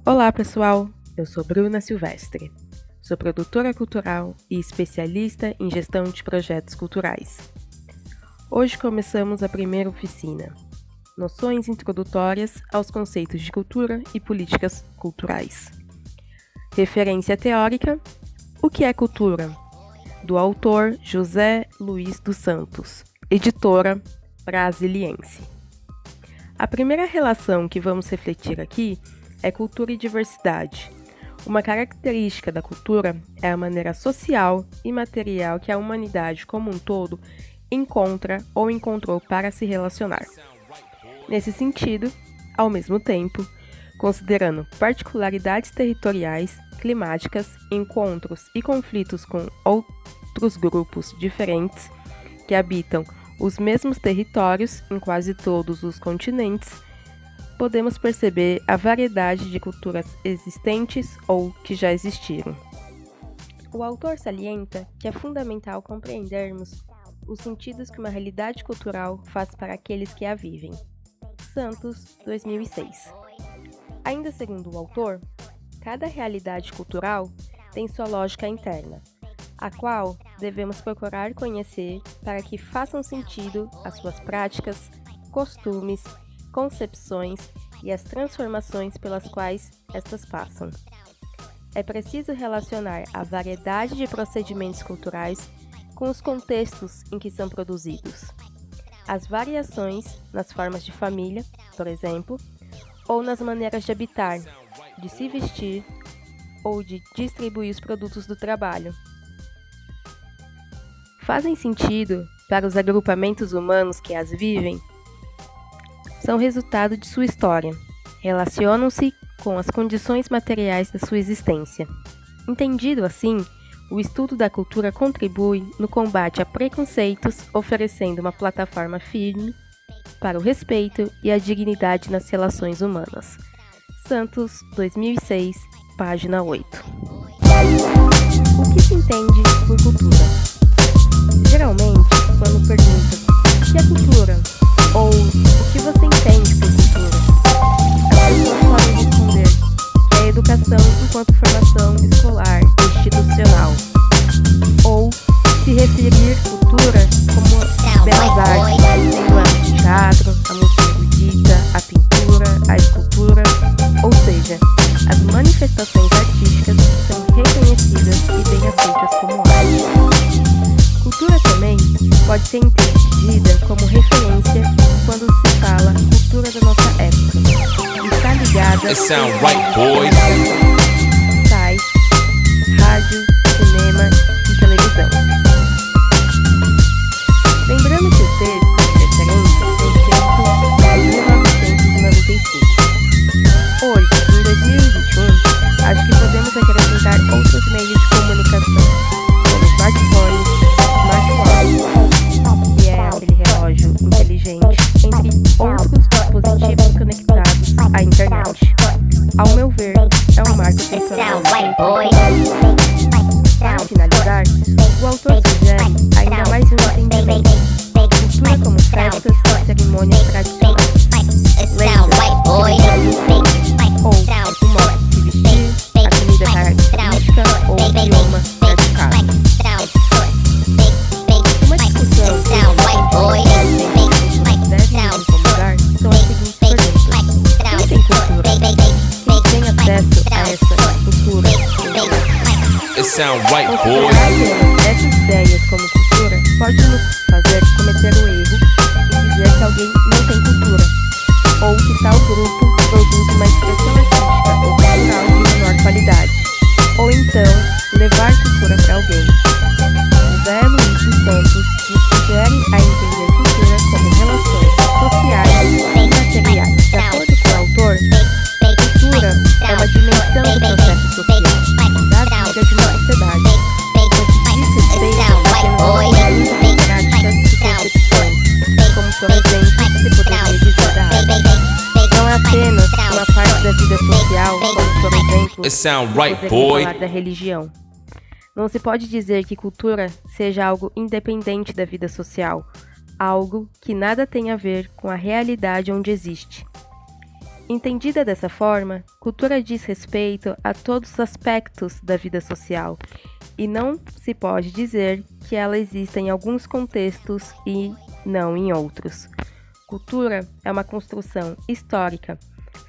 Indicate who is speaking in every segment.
Speaker 1: Olá pessoal, eu sou Bruna Silvestre, sou produtora cultural e especialista em gestão de projetos culturais. Hoje começamos a primeira oficina, Noções Introdutórias aos Conceitos de Cultura e Políticas Culturais. Referência teórica, o que é cultura? Do autor José Luiz dos Santos, editora brasiliense. A primeira relação que vamos refletir aqui é cultura e diversidade. Uma característica da cultura é a maneira social e material que a humanidade como um todo encontra ou encontrou para se relacionar. Nesse sentido, ao mesmo tempo, considerando particularidades territoriais, climáticas, encontros e conflitos com outros grupos diferentes que habitam os mesmos territórios em quase todos os continentes, podemos perceber a variedade de culturas existentes ou que já existiram. O autor salienta que é fundamental compreendermos os sentidos que uma realidade cultural faz para aqueles que a vivem. Santos, 2006. Ainda segundo o autor, cada realidade cultural tem sua lógica interna, a qual devemos procurar conhecer para que façam sentido as suas práticas, costumes, concepções e as transformações pelas quais estas passam. É preciso relacionar a variedade de procedimentos culturais com os contextos em que são produzidos. As variações nas formas de família, por exemplo, ou nas maneiras de habitar, de se vestir ou de distribuir os produtos do trabalho. Fazem sentido para os agrupamentos humanos que as vivem? São resultado de sua história, relacionam-se com as condições materiais da sua existência. Entendido assim, o estudo da cultura contribui no combate a preconceitos, oferecendo uma plataforma firme para o respeito e a dignidade nas relações humanas. Santos, 2006, página 8. O que se entende por cultura? Geralmente, quando pergunta o que é cultura? Ou o que você entende por cultura? As pessoas podem responder que é a educação enquanto formação escolar e institucional. Ou se referir cultura como belas artes, sendo a teatro, a música erudita, a pintura, a escultura, ou seja, as manifestações artísticas que são reconhecidas e bem aceitas como arte. Cultura também pode ser entendida como referência quando se fala cultura da nossa época. Está ligada a sites, rádio, cinema e televisão. Lembrando que o texto de referência foi feito em 1995. Hoje, em 2021, acho que podemos acrescentar outros meios de comunicação, como smartphones, que é aquele relógio inteligente, entre outros dispositivos conectados à internet. Ao meu ver, é um marco temporal. Para finalizar, o autor sugere ainda mais um entendimento: cultura como festas e cerimônias tradicionais. Lembra, ou o modo de se vestir, a comida característica ou o idioma praticado. Uma discussão que deve incomodar são as seguintes perguntas: quem tem cultura? Quem tem acesso a essa cultura? Considerar essas ideias como cultura pode nos fazer cometer o erro em dizer que alguém não tem cultura, ou que tal grupo produz uma expressão artística ou cultural de menor qualidade, ou então levar cultura para alguém. José Luiz dos Santos nos sugere a entender cultura como relações sociais e materiais. De acordo com o autor, cultura é uma dimensão do processo social, da vida de uma sociedade, que diz respeito a práticas e concepções, como por exemplo, se poderia dizer da arte. Não é apenas apenas uma parte da vida social, como por exemplo,
Speaker 2: It sound
Speaker 1: poderia
Speaker 2: right, boy.
Speaker 1: falar da religião. Não se pode dizer que cultura seja algo independente da vida social, algo que nada tem a ver com a realidade onde existe. Entendida dessa forma, cultura diz respeito a todos os aspectos da vida social e não se pode dizer que ela exista em alguns contextos e não em outros. Cultura é uma construção histórica,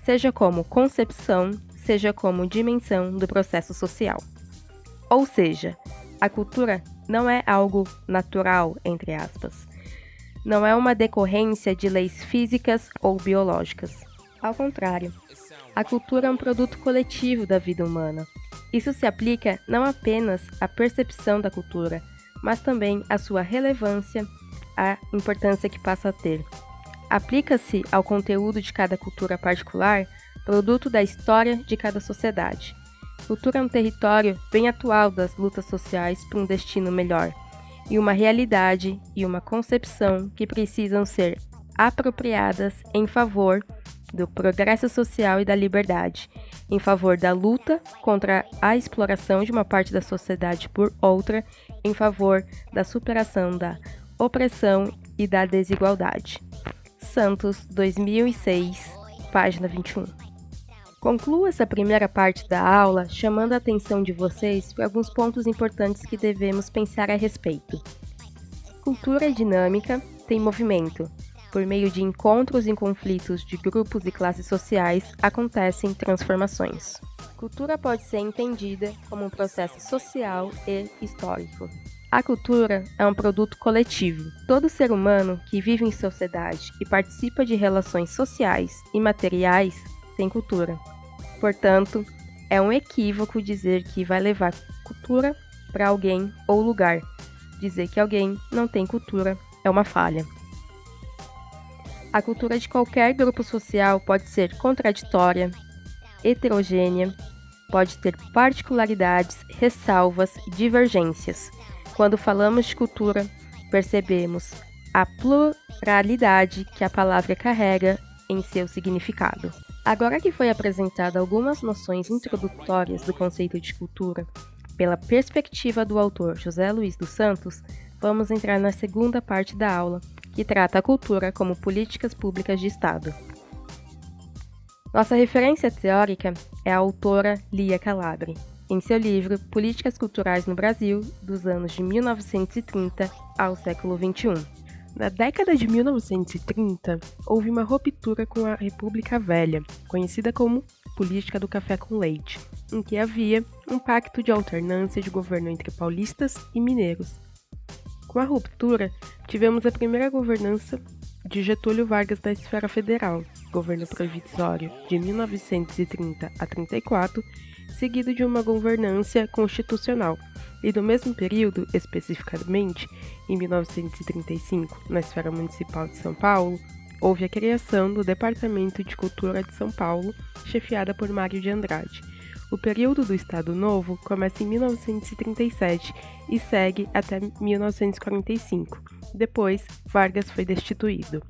Speaker 1: seja como concepção, seja como dimensão do processo social. Ou seja, a cultura não é algo natural, entre aspas. Não é uma decorrência de leis físicas ou biológicas. Ao contrário, a cultura é um produto coletivo da vida humana. Isso se aplica não apenas à percepção da cultura, mas também à sua relevância, à importância que passa a ter. Aplica-se ao conteúdo de cada cultura particular, produto da história de cada sociedade. Cultura é um território bem atual das lutas sociais por um destino melhor, e uma realidade e uma concepção que precisam ser apropriadas em favor do progresso social e da liberdade, em favor da luta contra a exploração de uma parte da sociedade por outra, em favor da superação da opressão e da desigualdade. Santos, 2006, página 21. Concluo essa primeira parte da aula chamando a atenção de vocês para alguns pontos importantes que devemos pensar a respeito. Cultura é dinâmica, tem movimento. Por meio de encontros e conflitos de grupos e classes sociais, acontecem transformações. Cultura pode ser entendida como um processo social e histórico. A cultura é um produto coletivo. Todo ser humano que vive em sociedade e participa de relações sociais e materiais tem cultura. Portanto, é um equívoco dizer que vai levar cultura para alguém ou lugar. Dizer que alguém não tem cultura é uma falha. A cultura de qualquer grupo social pode ser contraditória, heterogênea, pode ter particularidades, ressalvas e divergências. Quando falamos de cultura, percebemos a pluralidade que a palavra carrega em seu significado. Agora que foi apresentada algumas noções introdutórias do conceito de cultura, pela perspectiva do autor José Luiz dos Santos, vamos entrar na segunda parte da aula, que trata a cultura como políticas públicas de Estado. Nossa referência teórica é a autora Lia Calabre, em seu livro Políticas Culturais no Brasil, dos anos de 1930 ao século XXI. Na década de 1930, houve uma ruptura com a República Velha, conhecida como Política do Café com Leite, em que havia um pacto de alternância de governo entre paulistas e mineiros. Com a ruptura, tivemos a primeira governança de Getúlio Vargas na esfera federal, governo provisório de 1930 a 34, seguido de uma governância constitucional, e no mesmo período, especificamente, em 1935, na esfera municipal de São Paulo, houve a criação do Departamento de Cultura de São Paulo, chefiada por Mário de Andrade. O período do Estado Novo começa em 1937 e segue até 1945. Depois, Vargas foi destituído.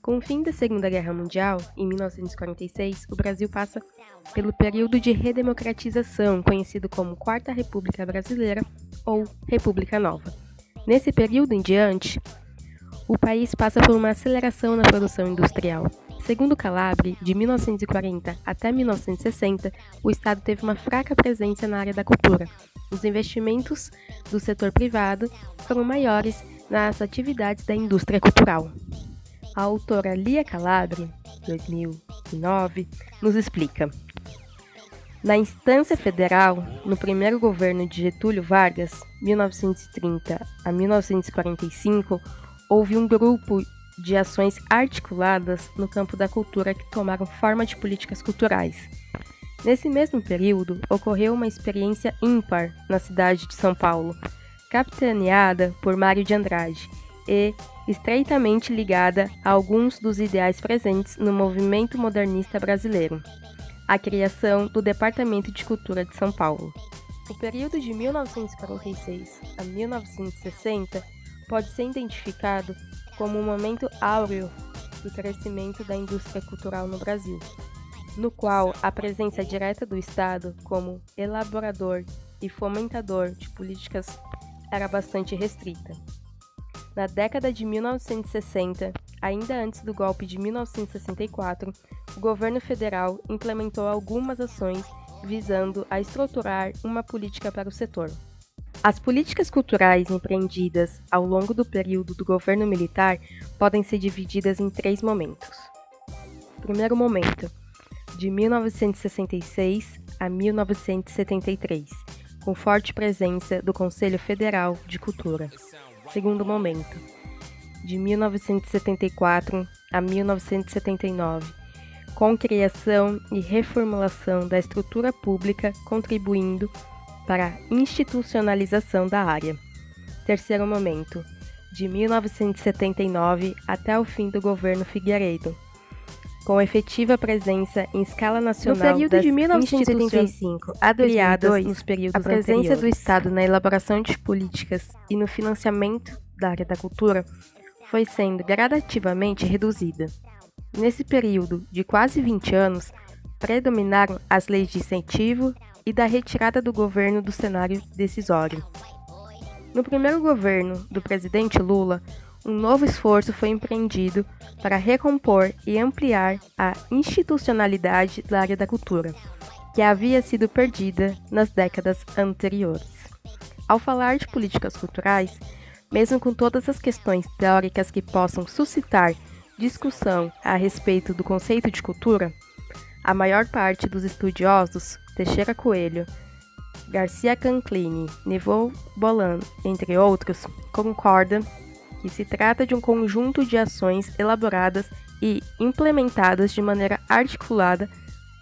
Speaker 1: Com o fim da Segunda Guerra Mundial, em 1946, o Brasil passa pelo período de redemocratização, conhecido como Quarta República Brasileira ou República Nova. Nesse período em diante, o país passa por uma aceleração na produção industrial. Segundo Calabre, de 1940 até 1960, o Estado teve uma fraca presença na área da cultura. Os investimentos do setor privado foram maiores nas atividades da indústria cultural. A autora Lia Calabre, 2009, nos explica. Na instância federal, no primeiro governo de Getúlio Vargas, 1930 a 1945, houve um grupo de ações articuladas no campo da cultura que tomaram forma de políticas culturais. Nesse mesmo período, ocorreu uma experiência ímpar na cidade de São Paulo, capitaneada por Mário de Andrade e estreitamente ligada a alguns dos ideais presentes no movimento modernista brasileiro, a criação do Departamento de Cultura de São Paulo. O período de 1946 a 1960 pode ser identificado como um momento áureo do crescimento da indústria cultural no Brasil. no qual a presença direta do Estado como elaborador e fomentador de políticas era bastante restrita. Na década de 1960, ainda antes do golpe de 1964, o governo federal implementou algumas ações visando a estruturar uma política para o setor. As políticas culturais empreendidas ao longo do período do governo militar podem ser divididas em 3 momentos. Primeiro momento, de 1966 a 1973, com forte presença do Conselho Federal de Cultura. Segundo momento, de 1974 a 1979, com criação e reformulação da estrutura pública, contribuindo para a institucionalização da área. Terceiro momento, de 1979 até o fim do governo Figueiredo, com efetiva presença em escala nacional. No período de 1975 a 2002, nos períodos a presença anteriores do Estado na elaboração de políticas e no financiamento da área da cultura foi sendo gradativamente reduzida. Nesse período de quase 20 anos, predominaram as leis de incentivo e da retirada do governo do cenário decisório. No primeiro governo do presidente Lula, um novo esforço foi empreendido para recompor e ampliar a institucionalidade da área da cultura, que havia sido perdida nas décadas anteriores. Ao falar de políticas culturais, mesmo com todas as questões teóricas que possam suscitar discussão a respeito do conceito de cultura, a maior parte dos estudiosos, Teixeira Coelho, Garcia Canclini, Neville Bolan, entre outros, concordam que se trata de um conjunto de ações elaboradas e implementadas de maneira articulada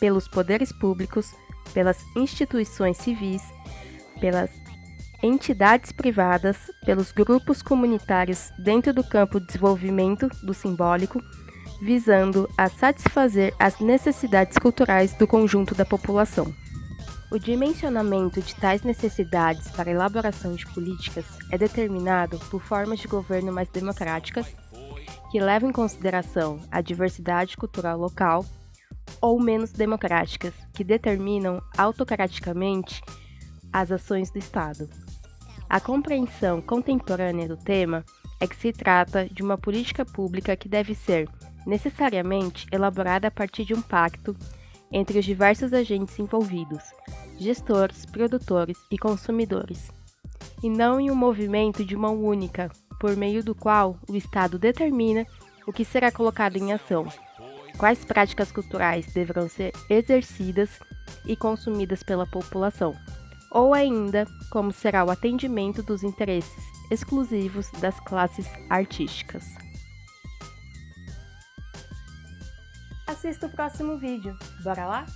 Speaker 1: pelos poderes públicos, pelas instituições civis, pelas entidades privadas, pelos grupos comunitários dentro do campo de desenvolvimento do simbólico, visando a satisfazer as necessidades culturais do conjunto da população. O dimensionamento de tais necessidades para a elaboração de políticas é determinado por formas de governo mais democráticas, que levam em consideração a diversidade cultural local, ou menos democráticas, que determinam autocraticamente as ações do Estado. A compreensão contemporânea do tema é que se trata de uma política pública que deve ser, necessariamente, elaborada a partir de um pacto entre os diversos agentes envolvidos, gestores, produtores e consumidores, e não em um movimento de mão única, por meio do qual o Estado determina o que será colocado em ação, quais práticas culturais deverão ser exercidas e consumidas pela população, ou ainda como será o atendimento dos interesses exclusivos das classes artísticas. Assista o próximo vídeo. Bora lá?